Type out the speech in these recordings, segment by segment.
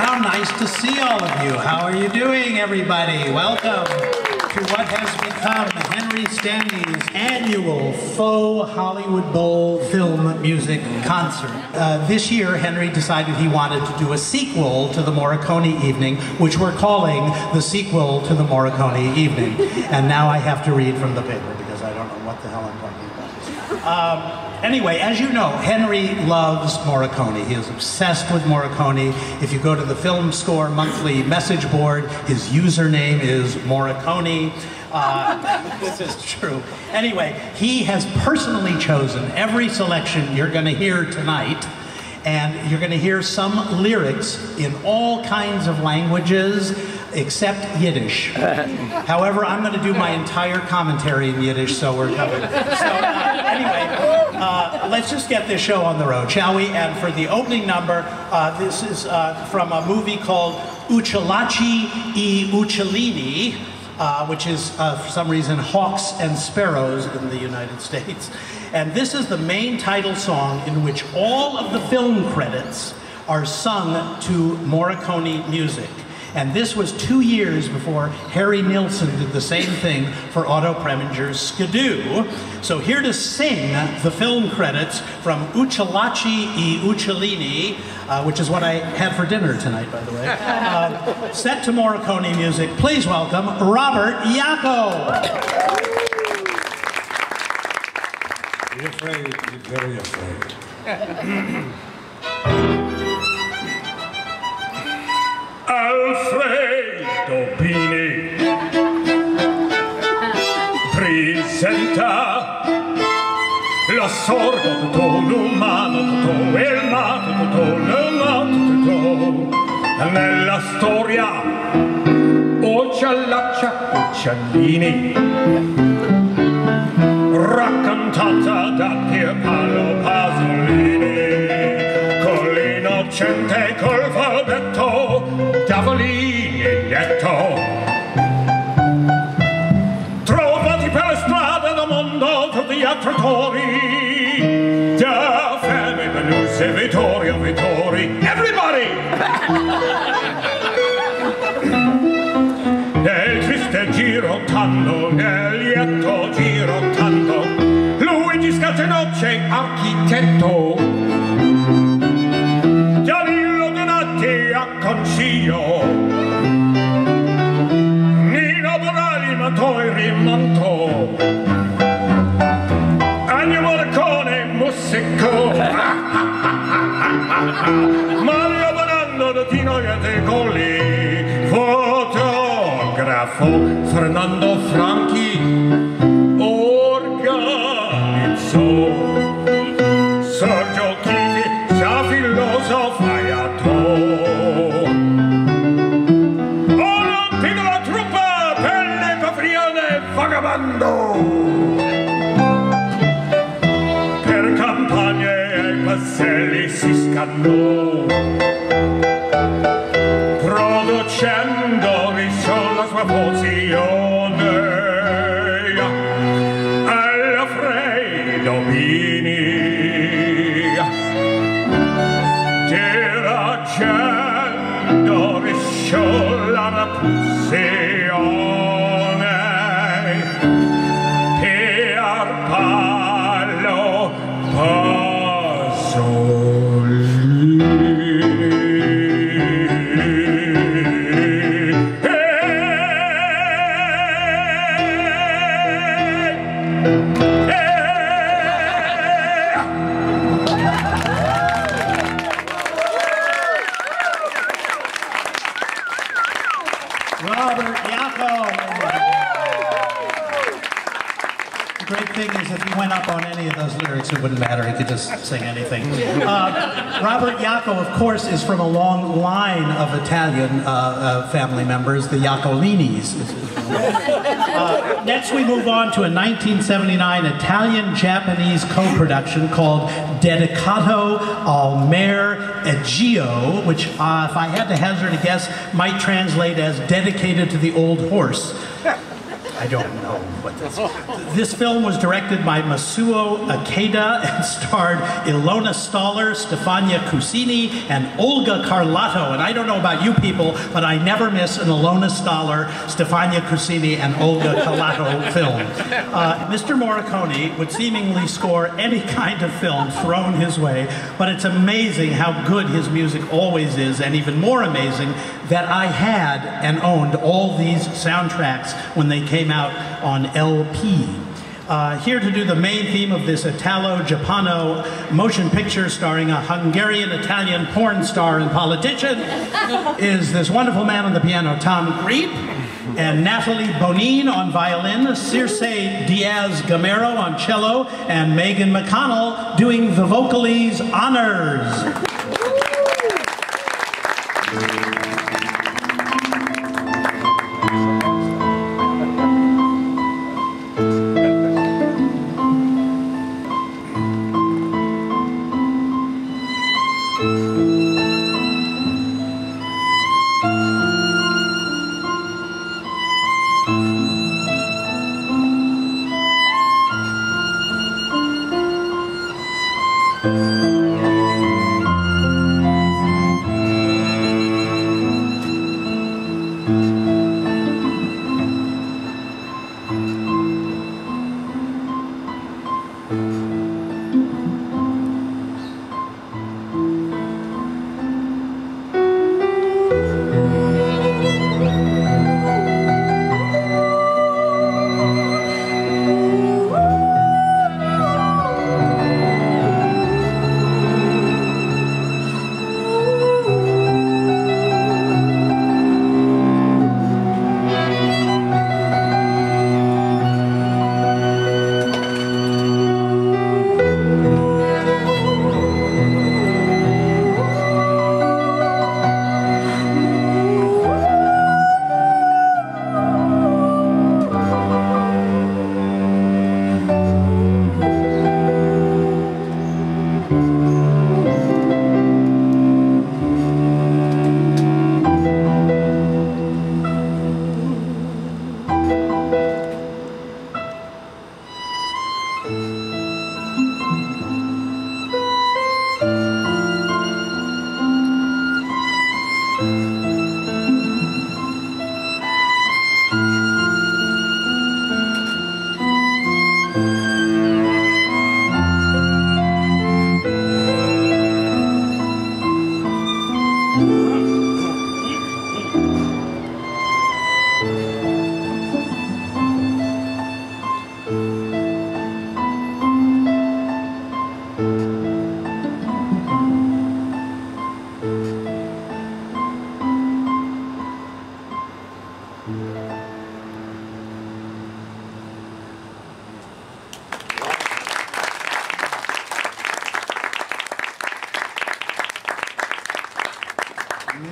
How nice to see all of you. How are you doing, everybody? Welcome to what has become Henry Stanley's annual faux Hollywood Bowl film music concert. This year, Henry decided he wanted to do a sequel to the Morricone Evening, which we're calling the sequel to the Morricone Evening. And now I have to read from the paper because I don't know what the hell I'm talking about. Anyway, as you know, Henry loves Morricone. He is obsessed with Morricone. If you go to the Film Score monthly message board, his username is Morricone. This is true. Anyway, he has personally chosen every selection you're going to hear tonight, and you're going to hear some lyrics in all kinds of languages except Yiddish. However, I'm going to do my entire commentary in Yiddish, so we're covered. So anyway, let's just get this show on the road, shall we? And for the opening number, this is from a movie called Uccellacci e Uccellini, which is, for some reason, Hawks and Sparrows in the United States. And this is the main title song in which all of the film credits are sung to Morricone music. And this was 2 years before Harry Nilsson did the same thing for Otto Preminger's Skidoo. So here to sing the film credits from Uccellacci e Uccellini, which is what I had for dinner tonight, by the way, set to Morricone music, please welcome Robert Iacco. Be afraid, be very afraid. Alfredo Pini presenta l'assordo tutto l'umano, tutto il mato, tutto l'umato, tutto nella storia Uccellaccia Uccellini, raccontata da Pierpaolo Pasolini, con l'innocente col falletto Tavolini e Lietto, trovati per le strade del mondo tutti attratori, da Femme, Venus e Vittorio, Vittori, everybody! Nel triste girottando, nel lieto girottando, Luigi Scatenoce, architetto, Danilo Donati a Consiglio, Nino Bonelli matò e rimonto, Ennio Morricone musicò, Mario Bonanno Tino De Colli, fotografo, Fernando Franchi organizzò, Sergio Chiti sa filosofaiato, una piccola truppa pelle paprione vagabando, per campagne e passelli si scannò, producendo risciò la sua posizione all'Alfredo Pini, diragendo risciò la rapzione Pierpaolo Pasolini. Robert Iacco. The great thing is if he went up on any of those lyrics, it wouldn't matter. He could just sing anything. Robert Iacco, of course, is from a long line of Italian family members, the Iacolinis. Next we move on to a 1979 Italian-Japanese co-production called Dedicato al Mare Egeo, which, if I had to hazard a guess, might translate as Dedicated to the Old Horse. I don't know what this is. This film was directed by Masuo Ikeda and starred Ilona Staller, Stefania Cusini, and Olga Carlotto. And I don't know about you people, but I never miss an Ilona Staller, Stefania Cusini, and Olga Carlotto film. Mr. Morricone would seemingly score any kind of film thrown his way, but it's amazing how good his music always is, and even more amazing that I had and owned all these soundtracks when they came out on LP. Here to do the main theme of this Italo-Japano motion picture starring a Hungarian-Italian porn star and politician is this wonderful man on the piano, Tom Griepe, and Natalie Bonin on violin, Circe Diaz-Gamero on cello, and Megan McConnell doing the vocalese honors.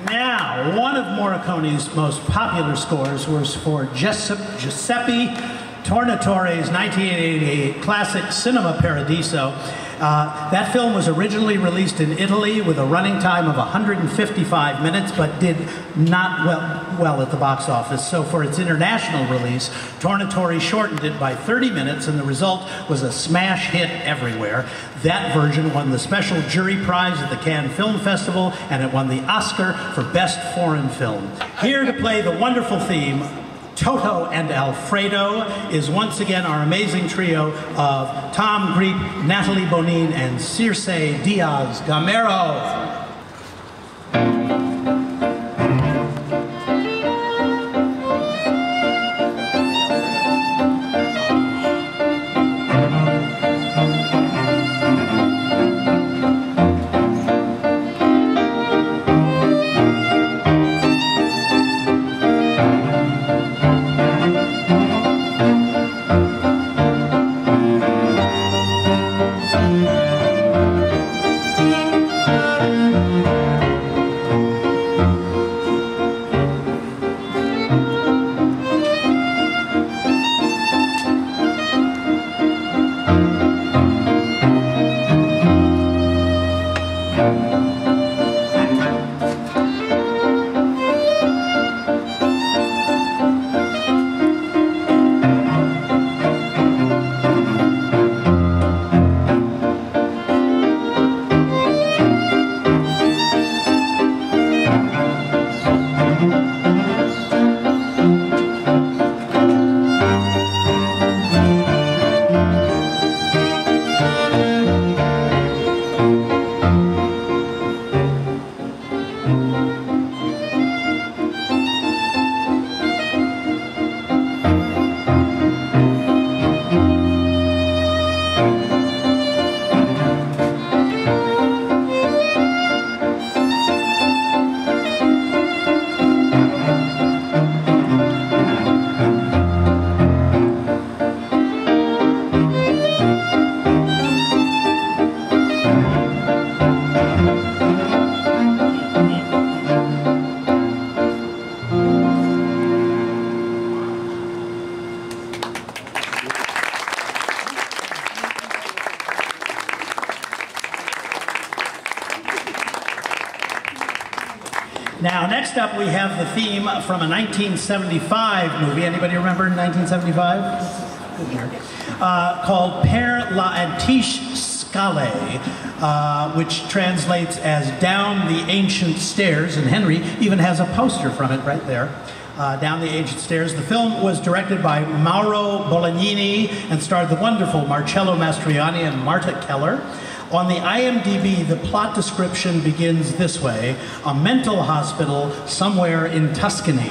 Now, one of Morricone's most popular scores was for Giuseppe Tornatore's 1988 classic Cinema Paradiso. That film was originally released in Italy with a running time of 155 minutes, but did not well at the box office. So for its international release, Tornatore shortened it by 30 minutes, and the result was a smash hit everywhere. That version won the special jury prize at the Cannes Film Festival, and it won the Oscar for Best Foreign Film. Here to play the wonderful theme, Toto and Alfredo, is once again our amazing trio of Tom Griepe, Natalie Bonin, and Circe Diaz-Gamero. Now, next up, we have the theme from a 1975 movie. Anybody remember 1975? Called Per la Antiche Scale, which translates as Down the Ancient Stairs, and Henry even has a poster from it right there. Down the Ancient Stairs. The film was directed by Mauro Bolognini and starred the wonderful Marcello Mastroianni and Marta Keller. On the IMDb, the plot description begins this way: a mental hospital somewhere in Tuscany.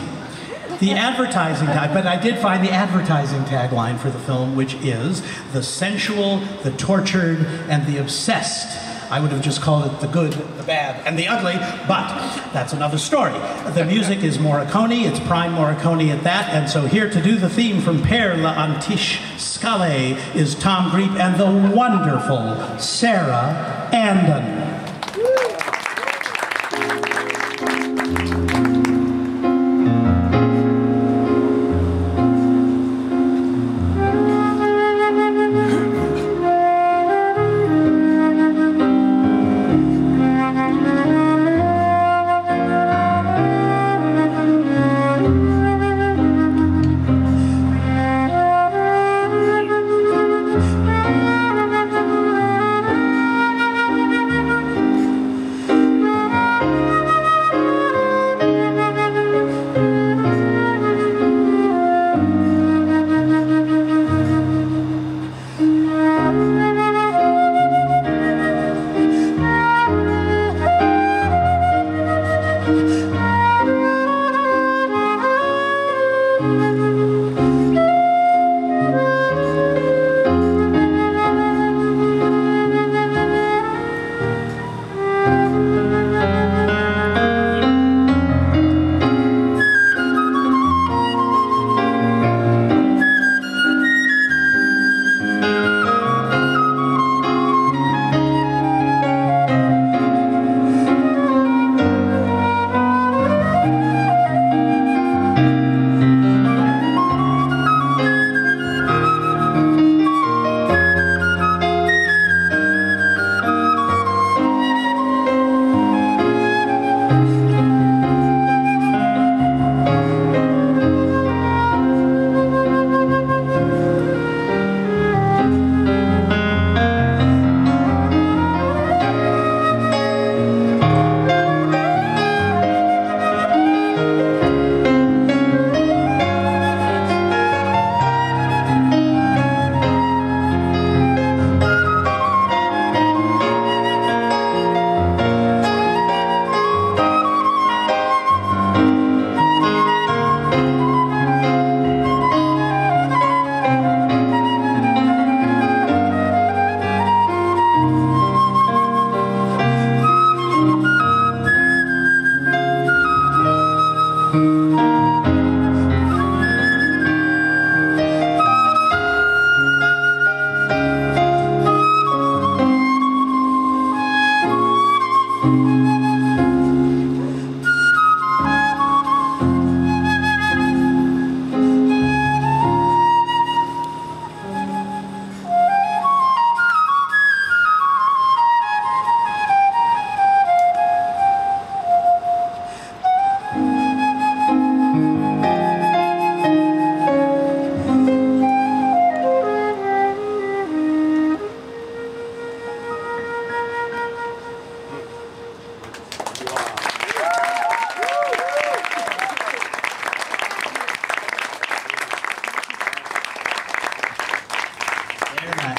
The advertising tag, but I did find the advertising tagline for the film, which is the sensual, the tortured, and the obsessed. I would have just called it the good, the bad, and the ugly, but that's another story. The music is Morricone, it's prime Morricone at that, and so here to do the theme from Per la Antiche Scale is Tom Greep and the wonderful Sarah Andon.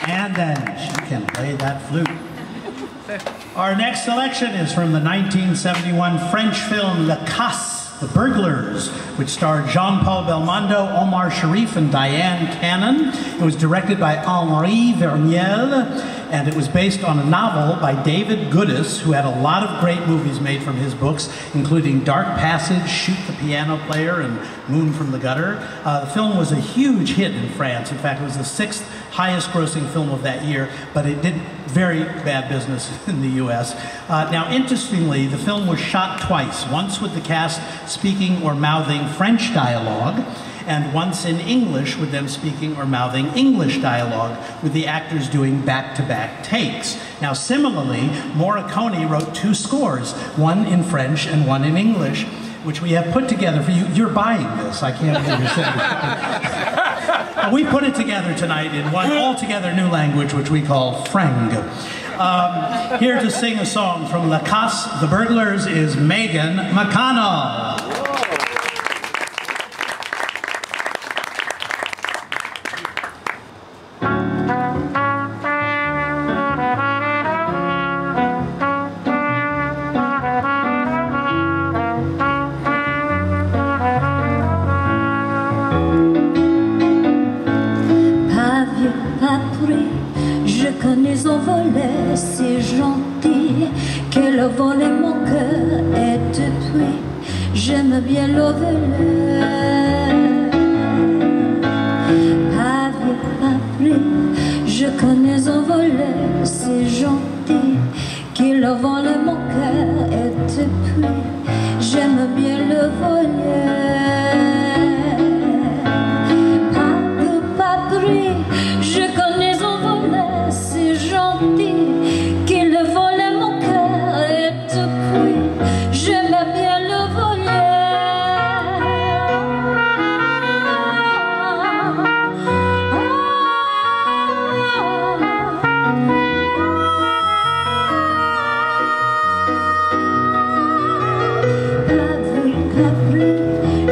And then she can play that flute. Our next selection is from the 1971 French film Le Casse, The Burglars, which starred Jean-Paul Belmondo, Omar Sharif, and Diane Cannon. It was directed by Henri Verneuil, and it was based on a novel by David Goodis, who had a lot of great movies made from his books, including Dark Passage, Shoot the Piano Player, and Moon from the Gutter. The film was a huge hit in France. In fact, it was the 6th highest grossing film of that year, but it did very bad business in the US. Now, interestingly, the film was shot twice, once with the cast speaking or mouthing French dialogue, and once in English with them speaking or mouthing English dialogue, with the actors doing back-to-back takes. Now similarly, Morricone wrote 2 scores, one in French and one in English, which we have put together for you. You're buying this, I can't believe you're saying. We put it together tonight in one altogether new language, which we call Frang. Here to sing a song from La Casse, The Burglars, is Megan McConnell. Je connais un volet si gentil qu'elle a volé mon cœur et depuis j'aime bien le voler. Avec appris, je connais un volet si gentil qu'il a volé mon cœur et depuis j'aime bien le voler. Je connais un volet si gentil qu'il volait mon cœur et depuis j'aime bien le voler.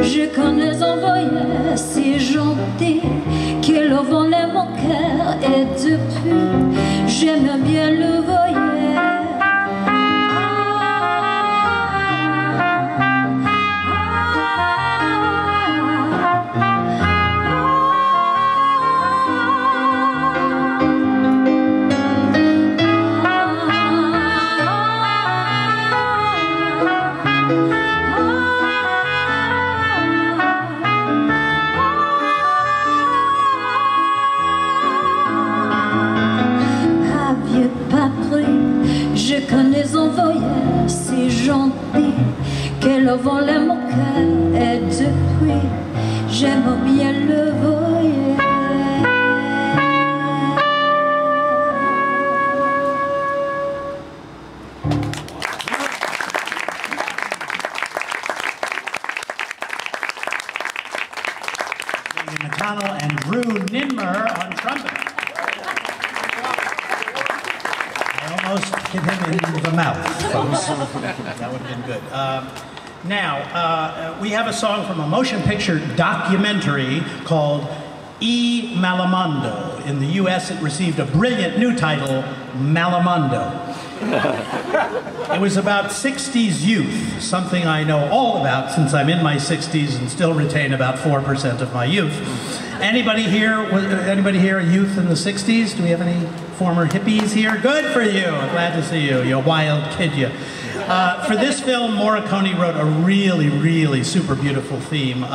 Je connais un volet si gentil qu'il volait mon cœur et depuis j'aime bien le voyer. Je connais un voyage si gentil qu'elle a volé mon cœur et depuis j'aime bien le voyer. Megan McConnell and Drew Ninmer on trumpet. Almost hit him in the mouth, folks. That would have been good. Now, we have a song from a motion picture documentary called E Malamondo. In the US, it received a brilliant new title, Malamondo. It was about 60s youth, something I know all about since I'm in my 60s and still retain about 4% of my youth. Anybody here a youth in the 60s? Do we have any former hippies here? Good for you. Glad to see you. You wild kid, you. For this film, Morricone wrote a really, really super beautiful theme.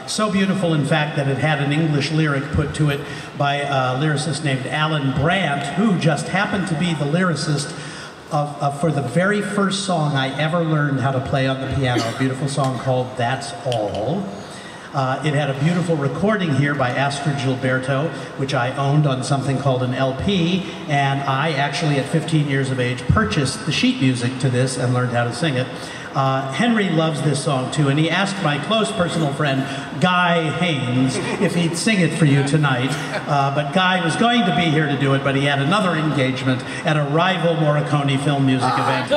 So beautiful, in fact, that it had an English lyric put to it by a lyricist named Alan Brandt, who just happened to be the lyricist for the very first song I ever learned how to play on the piano, a beautiful song called That's All. It had a beautiful recording here by Astrid Gilberto, which I owned on something called an LP, and I actually, at 15 years of age, purchased the sheet music to this and learned how to sing it. Henry loves this song too, and he asked my close personal friend, Guy Haynes, if he'd sing it for you tonight. But Guy was going to be here to do it, but he had another engagement at a rival Morricone film music event,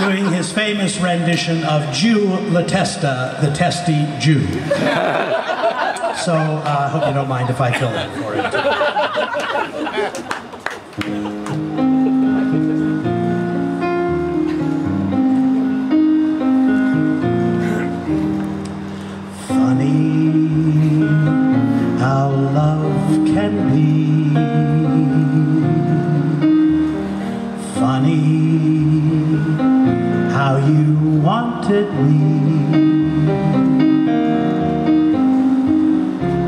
doing his famous rendition of Jew La Testa, the Testy Jew. So I hope you don't mind if I fill that for you. How love can be funny, how you wanted me.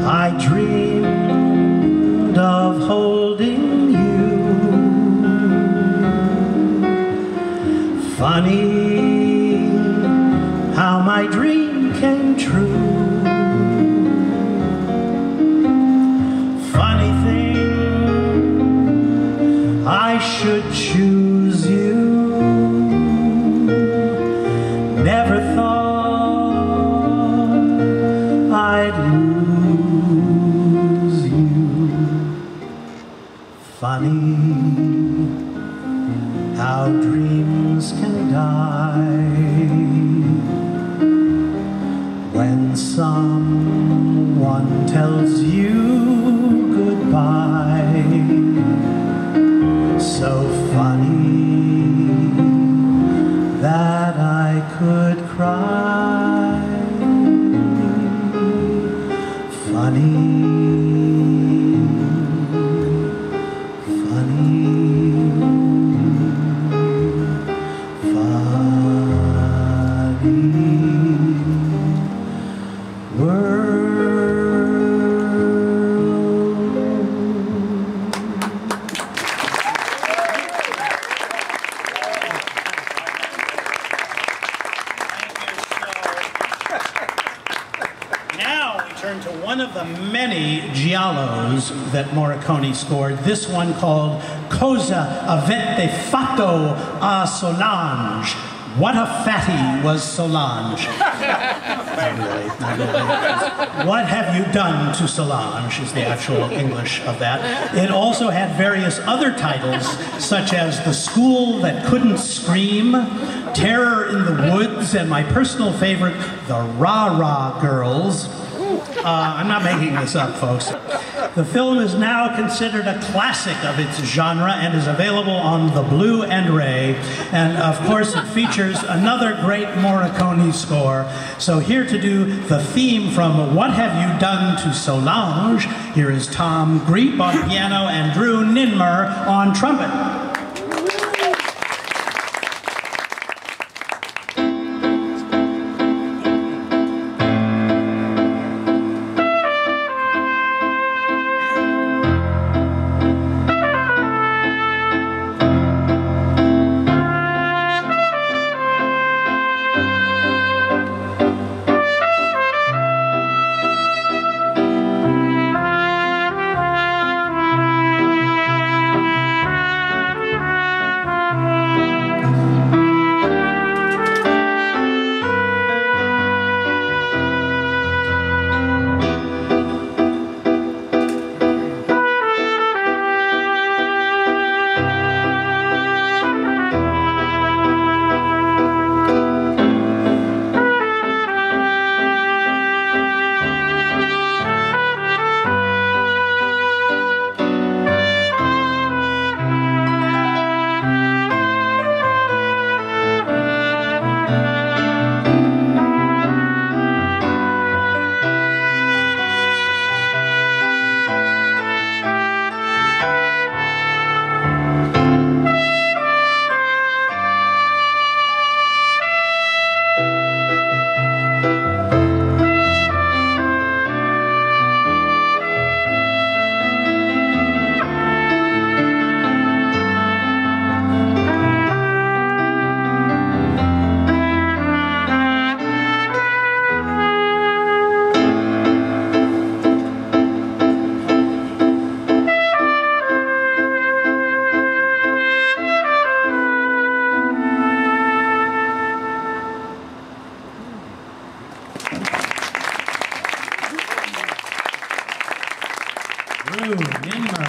I dreamed of holding you. Funny how my dreams came true. Funny thing, I should choose you. Never thought I'd lose you. Funny how dreams can die when someone tells you goodbye. So funny that I could cry. Funny. To one of the many giallos that Morricone scored, this one called Cosa avete fatto a Solange? What a fatty was Solange. Not really, not really. What have you done to Solange is the actual English of that. It also had various other titles, such as The School That Couldn't Scream, Terror in the Woods, and my personal favorite, The Rah-Rah Girls. I'm not making this up, folks. The film is now considered a classic of its genre and is available on the Blu-ray. And of course, it features another great Morricone score. So here to do the theme from What Have You Done to Solange, here is Tom Greep on piano and Drew Ninmer on trumpet. Drew Ninmer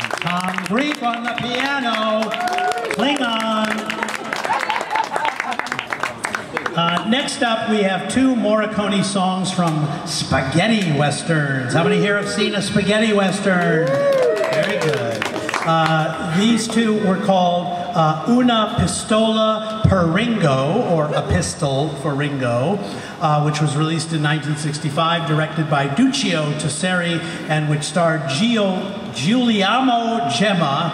and Tom Greep on the piano. Klingon. Next up, we have two Morricone songs from spaghetti westerns. How many here have seen a spaghetti western? Very good. These two were called Una Pistola per Ringo, or A Pistol for Ringo, which was released in 1965, directed by Duccio Tesseri, and which starred Giuliano Gemma,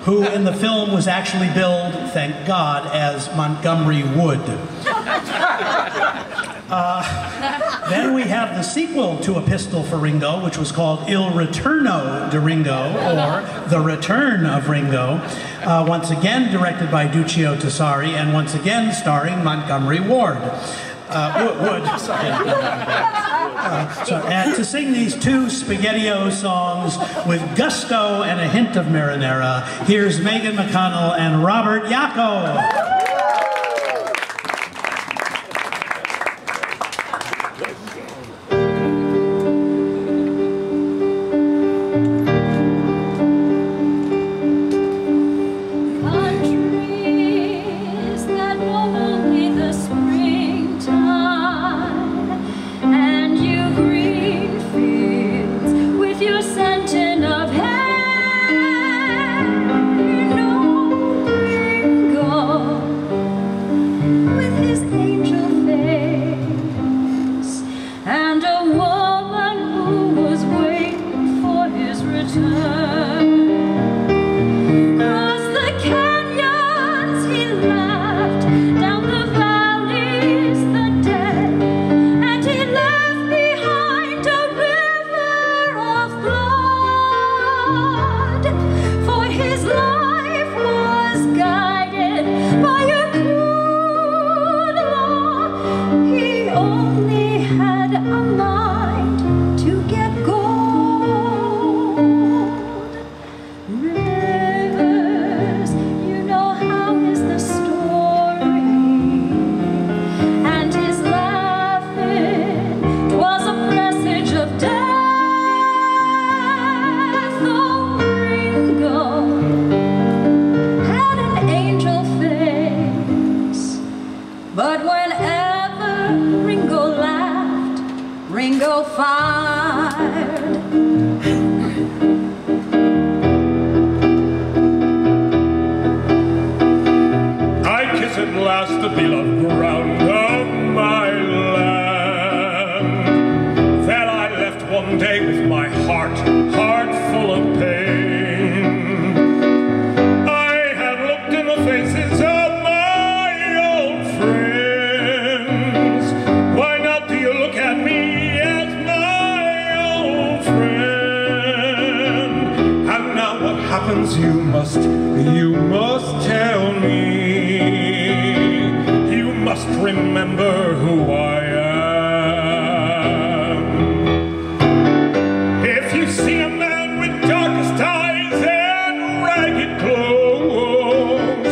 who in the film was actually billed, thank God, as Montgomery Wood. Then we have the sequel to A Pistol for Ringo, which was called Il Ritorno di Ringo, or The Return of Ringo, once again directed by Duccio Tessari, and once again starring Montgomery Ward. Wood, sorry. To sing these two Spaghetti-O songs with gusto and a hint of marinara, here's Megan McConnell and Robert Yacco. The beloved ground of my land, that I left one day with my heart full of pain. I have looked in the faces of my old friends. Why not do you look at me as my old friend? And now what happens, you must tell me. Must remember who I am. If you see a man with darkest eyes and ragged clothes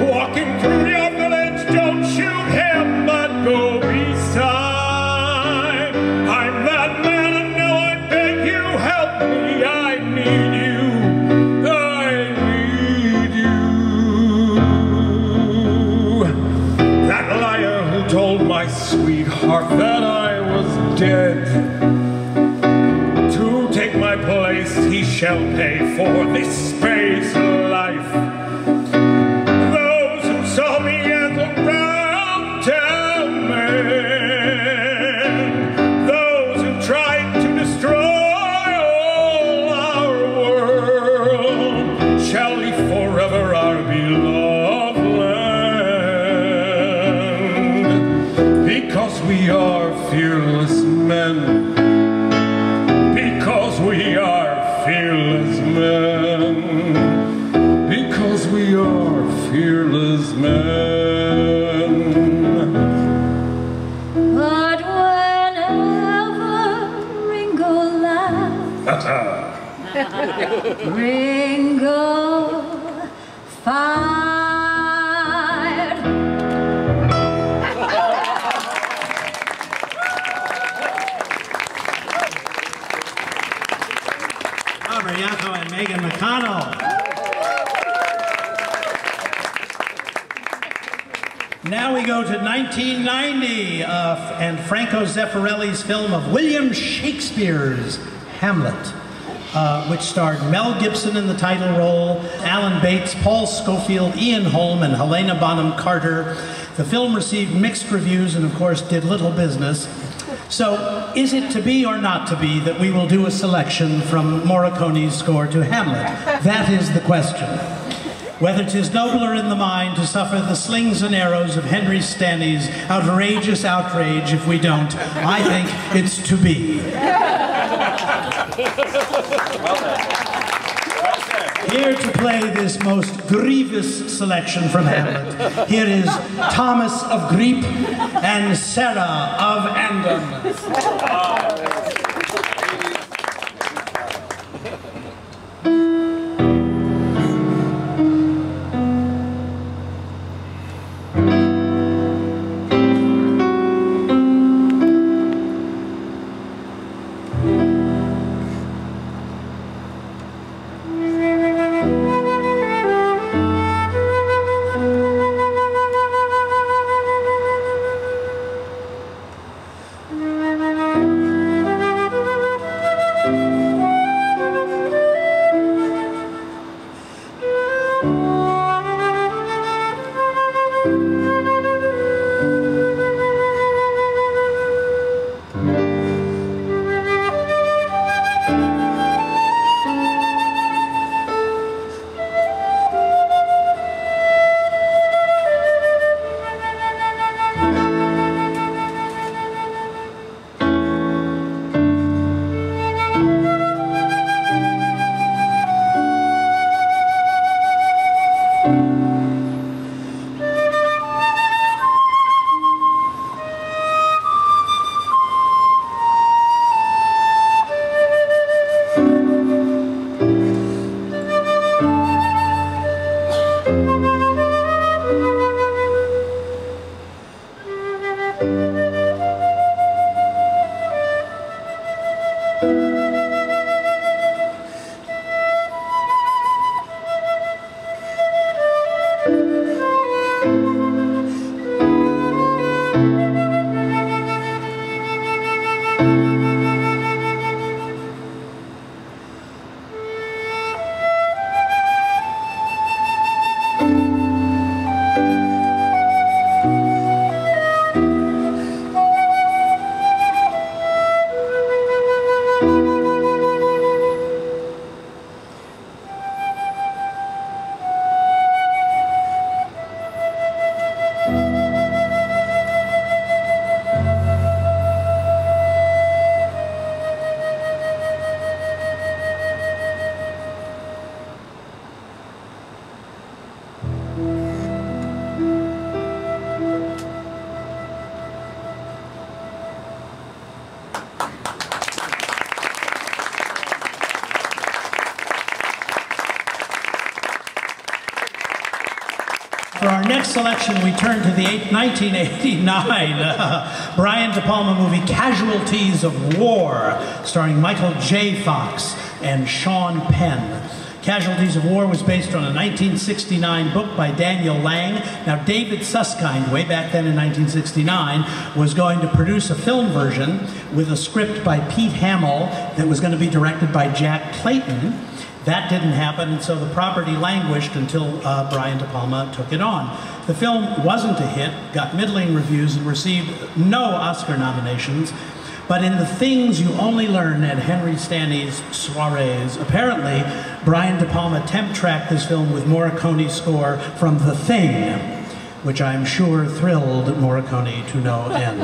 walking through your village, don't shoot him, but go beside. I'm that man, and now I beg you, help me. I need you. Told my sweetheart that I was dead. To take my place, he shall pay for this space life. Those who saw me as a round town man, those who tried to destroy all our world, shall leave forever our beloved. Because we are fearless men. Because we are fearless men. Because we are fearless men. But whenever Ringo laughs, Ringo fired. Yacco and Megan McConnell. Now we go to 1990 and Franco Zeffirelli's film of William Shakespeare's Hamlet, which starred Mel Gibson in the title role, Alan Bates, Paul Scofield, Ian Holm, and Helena Bonham Carter. The film received mixed reviews and, of course, did little business. So, is it to be or not to be that we will do a selection from Morricone's score to Hamlet? That is the question. Whether 'tis nobler in the mind to suffer the slings and arrows of Henry Stanley's outrageous outrage if we don't, I think it's to be. Well done. Well said. Here to play this most grievous selection from Hamlet, here is Thomas of Griep and Sarah of Andon. For our next selection, we turn to the 1989 Brian De Palma movie Casualties of War, starring Michael J. Fox and Sean Penn. Casualties of War was based on a 1969 book by Daniel Lang. Now, David Susskind, way back then in 1969, was going to produce a film version with a script by Pete Hamill that was going to be directed by Jack Clayton. That didn't happen, and so the property languished until Brian De Palma took it on. The film wasn't a hit, got middling reviews, and received no Oscar nominations. But in the things you only learn at Henry Stanley's soirees, apparently Brian De Palma temp-tracked this film with Morricone's score from The Thing, which I'm sure thrilled Morricone to no end.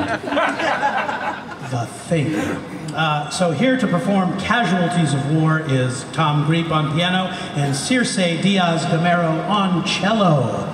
The Thing. So here to perform Casualties of War is Tom Griep on piano and Circe Diaz-Gamero on cello.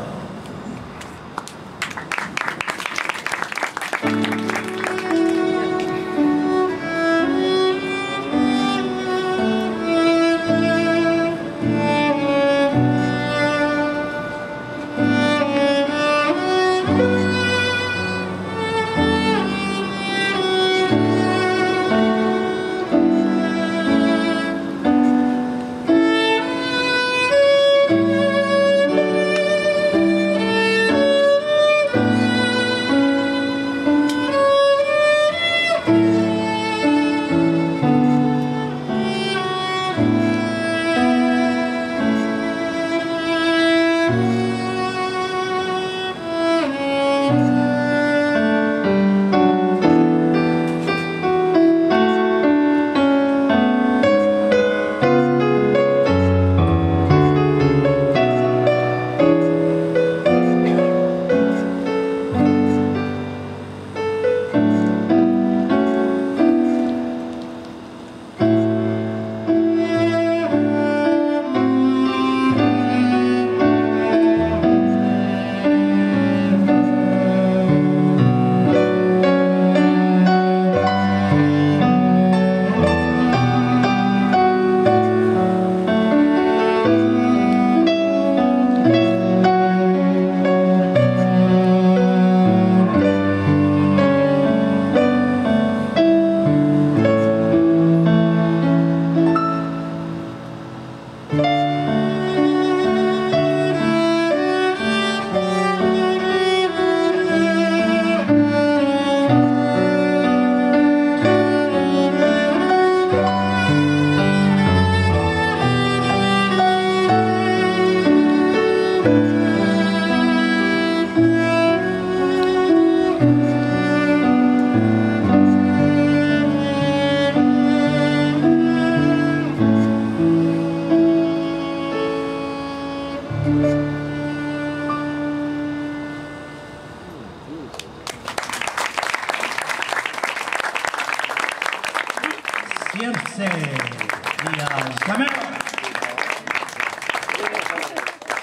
Circe, Diaz Camero.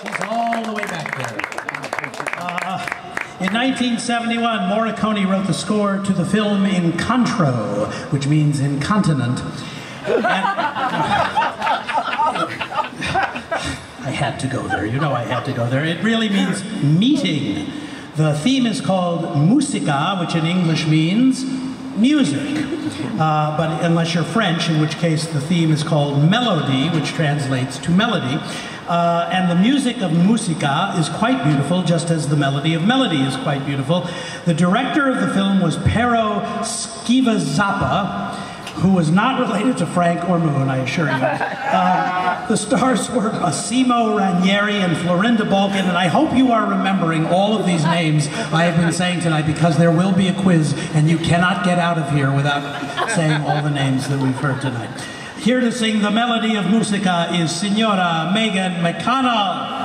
She's all the way back there. In 1971, Morricone wrote the score to the film Incontro, which means incontinent. I had to go there, you know I had to go there. It really means meeting. The theme is called musica, which in English means music. But unless you're French, in which case the theme is called melody, which translates to melody. And the music of musica is quite beautiful, just as the melody of melody is quite beautiful. The director of the film was Pero Schivazappa, who was not related to Frank or Moon, I assure you. The stars were Massimo Ranieri and Florinda Balkan, and I hope you are remembering all of these names I have been saying tonight, because there will be a quiz, and you cannot get out of here without saying all the names that we've heard tonight. Here to sing the melody of musica is Signora Megan McConnell.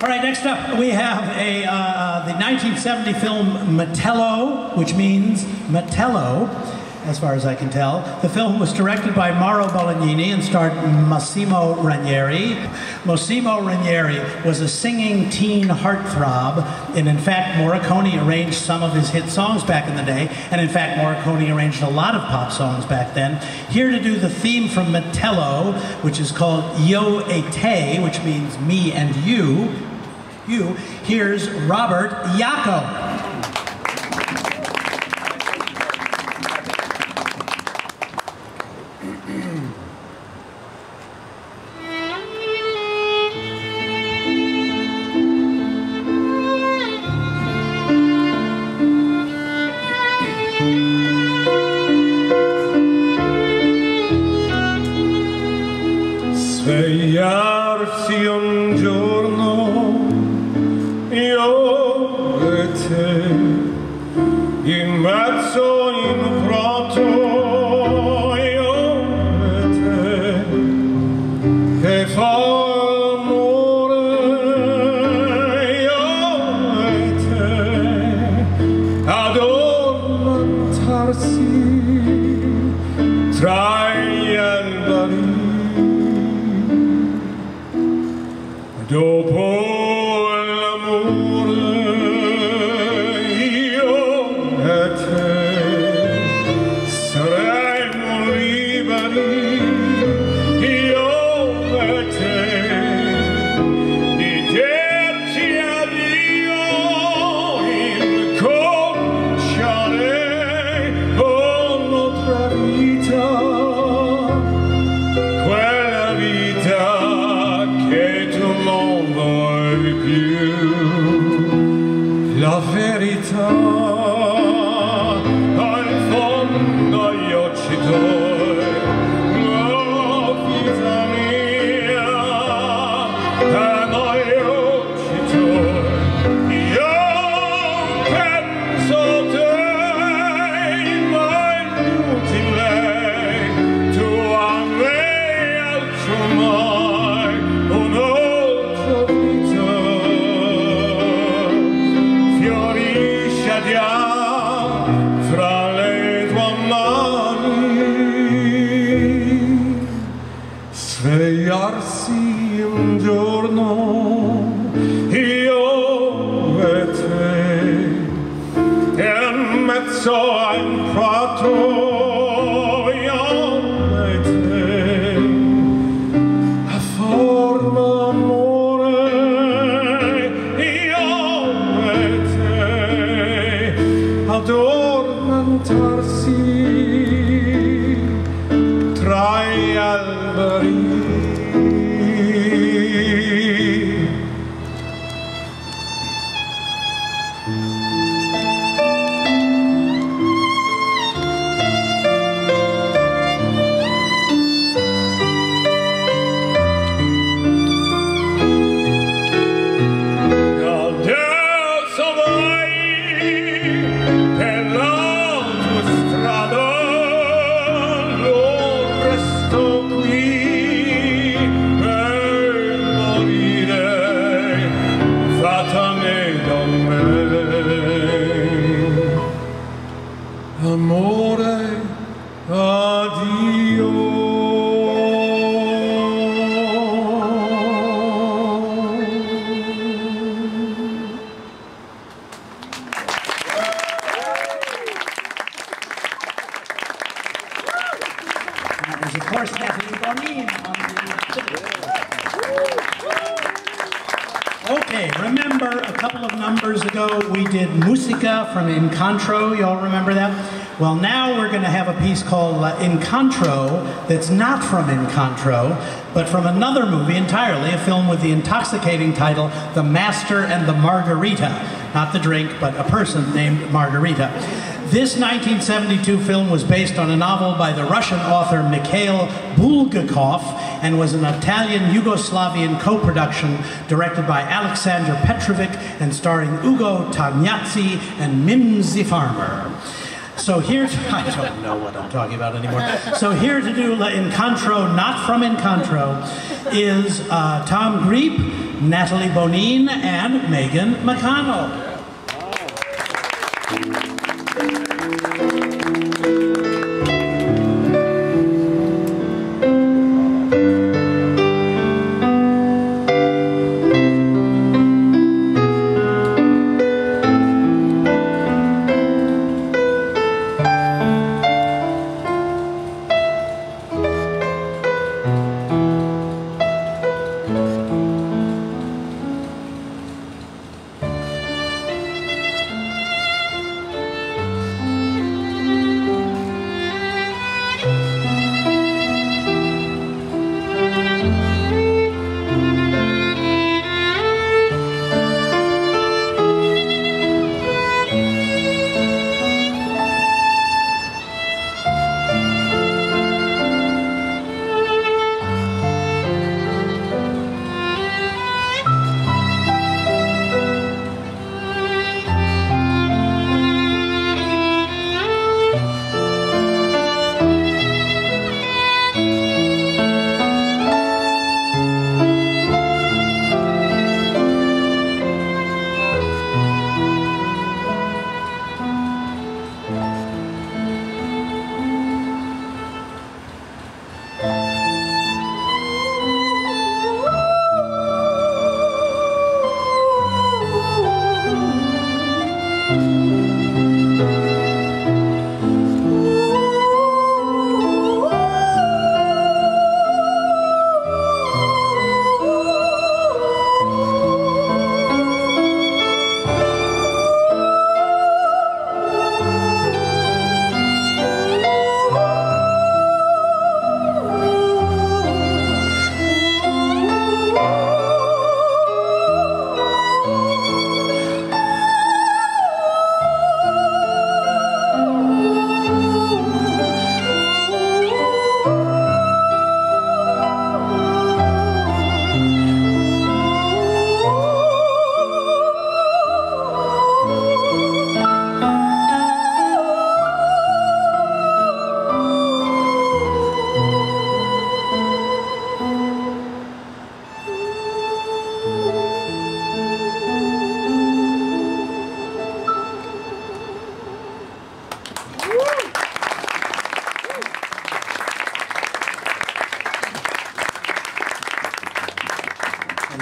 All right, next up we have the 1970 film Metello, which means Metello, as far as I can tell. The film was directed by Mauro Bolognini and starred Massimo Ranieri. Massimo Ranieri was a singing teen heartthrob, and in fact Morricone arranged some of his hit songs back in the day, and in fact Morricone arranged a lot of pop songs back then. Here to do the theme from Metello, which is called Io e Te, which means me and you, here's Robert Iacco. Svegliarsi un giorno io e te allontanarsi tra gli alberi. Dopo l'amore io e te saremo liberi, io e te, di dirci addio, incominciare un'altra vita, quella vita che tu non vuoi più, la verità. Al fondo io ci do la vita mia, e noi io ci do. Io penso a te, ma è inutile, tu a me altro mai, un'altra vita fiorisce già fra le tue mani. Svegliarsi un giorno io e te, in mezzo a un prato io e te, a forma amore io e te, addormentarsi tra gli alberi. Adesso vai per l'autostrada, lo resto qui per morire, fatene da me. Amore, addio. That was, of course, Natalie Bonin on the... Okay, remember a couple of numbers ago we did Musica from Canto, you all remember that? Well, now we're going to have a piece called Canto that's not from Canto, but from another movie entirely, a film with the intoxicating title The Master and the Margarita. Not the drink, but a person named Margarita. This 1972 film was based on a novel by the Russian author Mikhail Bulgakov and was an Italian-Yugoslavian co-production directed by Alexander Petrovic and starring Ugo Tognazzi and Mimsy Farmer. So here, I don't know what I'm talking about anymore. So here to do Canto, not from Canto, is Tom Griepe, Natalie Bonin, and Megan McConnell.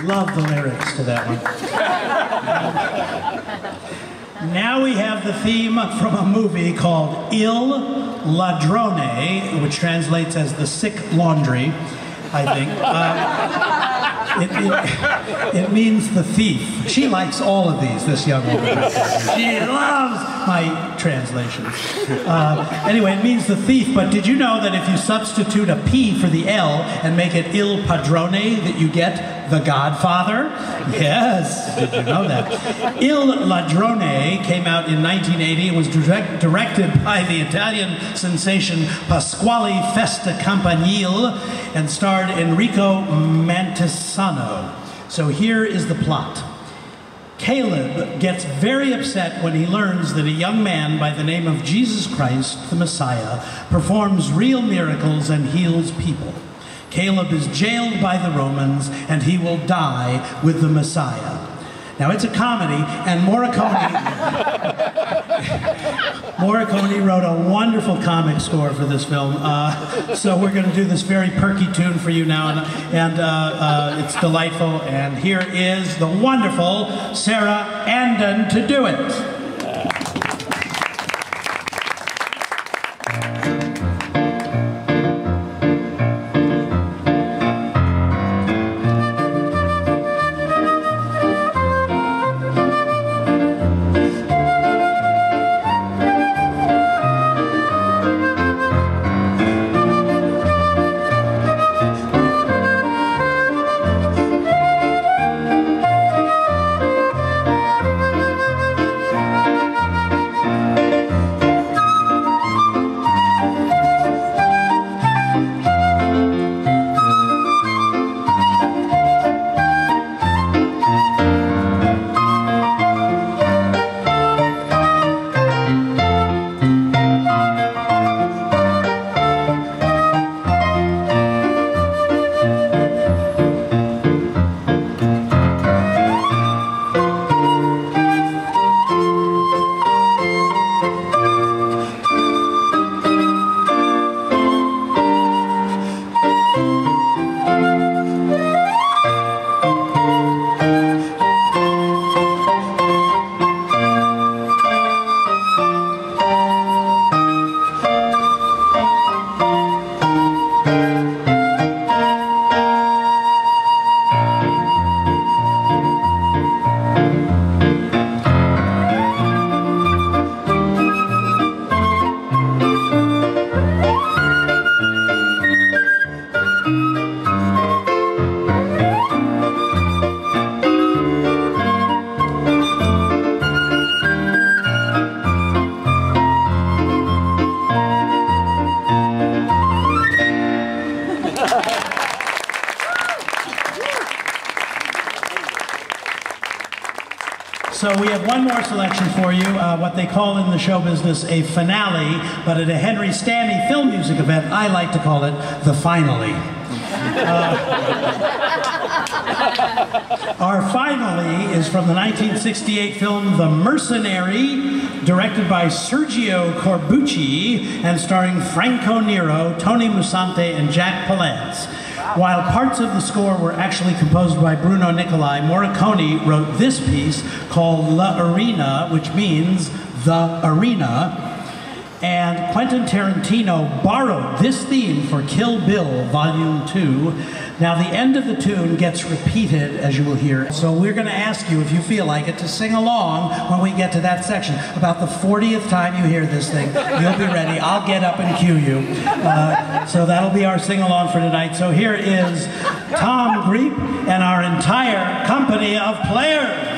Love the lyrics to that one. Now we have the theme from a movie called Il Ladrone, which translates as the sick laundry, I think. It means the thief. She likes all of these, this young woman. She loves my translations. Anyway, it means the thief, but did you know that if you substitute a P for the L and make it Il Padrone, that you get the Godfather? Yes, did you know that? Il Ladrone came out in 1980 and was directed by the Italian sensation Pasquale Festa Campanile and starred Enrico Mantisano. So here is the plot. Caleb gets very upset when he learns that a young man by the name of Jesus Christ, the Messiah, performs real miracles and heals people. Caleb is jailed by the Romans, and he will die with the Messiah. Now, it's a comedy, and Morricone wrote a wonderful comic score for this film. So we're going to do this very perky tune for you now, and it's delightful. And here is the wonderful Sarah Andon to do it. So we have one more selection for you, what they call in the show business a finale, but at a Henry Stanley film music event, I like to call it the finally. Our finale is from the 1968 film The Mercenary, directed by Sergio Corbucci and starring Franco Nero, Tony Musante, and Jack Palance. While parts of the score were actually composed by Bruno Nicolai, Morricone wrote this piece called La Arena, which means the arena. And Quentin Tarantino borrowed this theme for Kill Bill Volume 2. Now the end of the tune gets repeated, as you will hear. So we're going to ask you, if you feel like it, to sing along when we get to that section. About the 40th time you hear this thing, you'll be ready. I'll get up and cue you. So that'll be our sing-along for tonight. So here is Tom Greep and our entire company of players.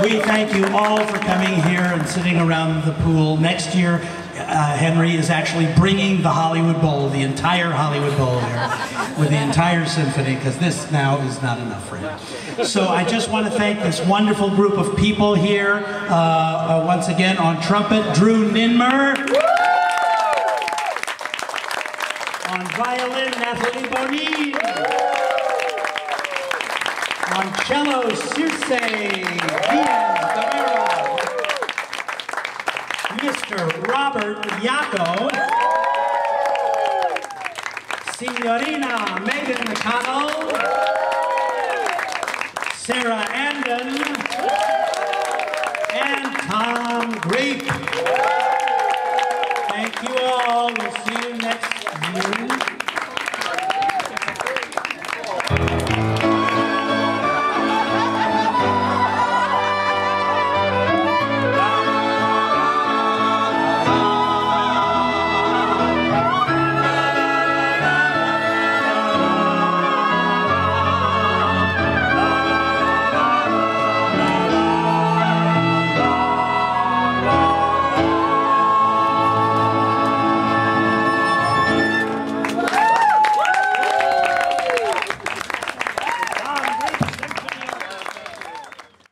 We thank you all for coming here and sitting around the pool. Next year, Henry is actually bringing the Hollywood Bowl, the entire Hollywood Bowl here, with the entire symphony, because this now is not enough for him. So I just want to thank this wonderful group of people here. Once again, on trumpet, Drew Ninmer. On violin, Nathalie Bonin. On cello, Circe Diaz-Gamero. Mr. Robert Yacco. Signorina Megan McConnell. Sarah Andon. And Tom Grape. Thank you all. We'll see you next year.